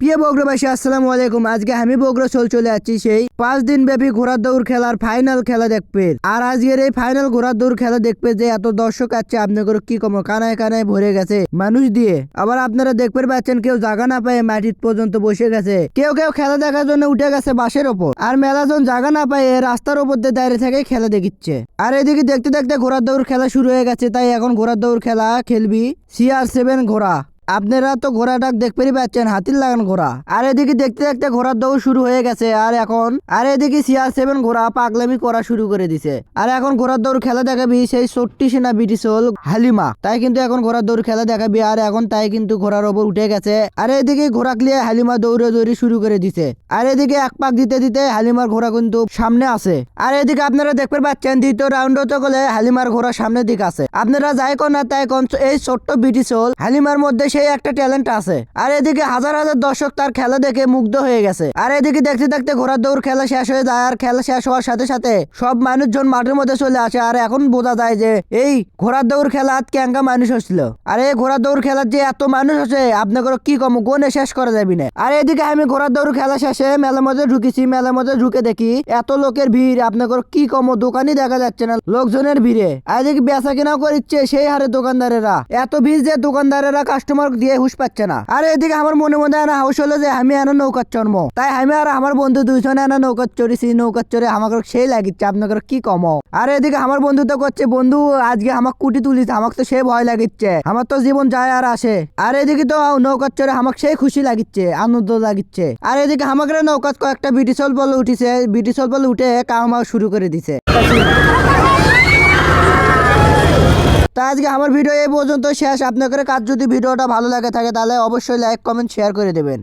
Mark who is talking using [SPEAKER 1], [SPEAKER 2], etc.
[SPEAKER 1] প্রিয় বগুড়াবাসী আসসালামু আলাইকুম। আজকে আমি বগুড়া চলে যাচ্ছি সেই 5 দিন ব্যাপী ঘোড়ার দৌড় খেলার ফাইনাল খেলা দেখবে। আর আজকের এই ফাইনাল ঘোড়ার দৌড় খেলা দেখবে যে এত দর্শক আছে আপনাদের কি কম কানায় কানায় ভরে গেছে মানুষ দিয়ে। আবার আপনারা দেখতে পাচ্ছেন কেউ জায়গা না পায় মাটির পর্যন্ত বসে গেছে, কেউ কেউ খেলা দেখার জন্য উঠে গেছে বাসের ওপর, আর মেলাজন জায়গা না পায় রাস্তার উপর দিয়ে দাঁড়িয়ে থেকে খেলা দেখিচ্ছে। আর এদিকে দেখতে দেখতে ঘোড়ার দৌড় খেলা শুরু হয়ে গেছে, তাই এখন ঘোড়ার দৌড় খেলা খেলবি CR7 ঘোড়া। আপনারা তো ঘোড়াটা দেখতেই পাচ্ছেন হাতির লাগান ঘোড়া। আর এদিকে দেখতে দেখতে ঘোড়ার দৌড় শুরু হয়ে গেছে। আর এদিকে CR7 ঘোড়া পাগলামি করা শুরু করে দিছে। আর এখন ঘোড়ার দৌড় খেলা দেখাবি সেই 40 সেনা ব্রিটিশ হালিমা, তাই কিন্তু এখন ঘোড়ার দৌড় খেলা দেখাবি। আর এখন তাই কিন্তু ঘোড়ার ওপর উঠে গেছে। আর এদিকে ঘোড়া ক্লিয়ে হালিমা দৌড়ে দৌড়ি শুরু করে দিছে। আর এদিকে এক পাক দিতে দিতে হালিমার ঘোড়া কিন্তু সামনে আছে। আর এদিকে আপনারা দেখতে পাচ্ছেন দ্বিতীয় রাউন্ড তো গেলে হালিমার ঘোড়া সামনের দিকে আছে। আপনারা যাই কোন না তাই কোন এই ছোট্ট ব্রিটিশ হালিমার মধ্যে সেই একটা ট্যালেন্ট আছে। আর এদিকে হাজার হাজার দর্শক তার খেলা দেখে মুগ্ধ হয়ে গেছে। আর এদিকে দেখতে দেখতে ঘোড়ার দৌড় খেলা শেষ হয়ে যায়। আর খেলা শেষ হওয়ার সাথে সাথে সব মানুষজন মাঠের মধ্যে চলে আসে। আর এখন বোঝা যায় যে এই ঘোড়ার দৌড় খেলা কেঙ্কা মানুষ হচ্ছিল। আর এই ঘোড়ার দৌড় খেলার যে এত মানুষ আছে আপনাদের কি কম গনে শেষ করা যাবে না। আর এদিকে আমি ঘোড়ার দৌড় খেলা শেষে মেলার মধ্যে ঢুকেছি। মেলার মধ্যে ঢুকে দেখি এত লোকের ভিড় আপনাদের কি কম দোকানই দেখা যাচ্ছে না লোকজনের ভিড়ে। আর এদিকে বেচা কেনাও করছে সেই হারে দোকানদারেরা, এত ভিড় যে দোকানদারেরা কাস্টমার দিয়ে হুশ পাচ্ছে না। আর এদিকে আমার মনে মনে আনা হাউস হলো যে আমি আনা নৌকার চর্ম, তাই আমি আর আমার বন্ধু দুইজনে আনা নৌকার চড়েছি। নৌকার চড়ে আমাকে সেই লাগিচ্ছে আপনাদের কি কম। আর এদিকে আমার বন্ধু তো করছে বন্ধু আজকে আমাকে কুটি তুলিছে, আমাকে তো সে ভয় লাগিচ্ছে, আমার তো জীবন যায় আর আসে। আর এদিকে তো নৌকার চড়ে আমাকে সেই খুশি লাগিচ্ছে, আনন্দ লাগিচ্ছে। আর এদিকে আমাকে নৌকাত কয়েকটা ব্রিটিশ বলে উঠিছে, ব্রিটিশ বলে উঠে কামাও শুরু করে দিছে। তা আজকে আমার ভিডিও এই পর্যন্ত শেষ। আপনাদের কাজ যদি ভিডিওটা ভালো লাগে থাকে তাহলে অবশ্যই লাইক কমেন্ট শেয়ার করে দেবেন।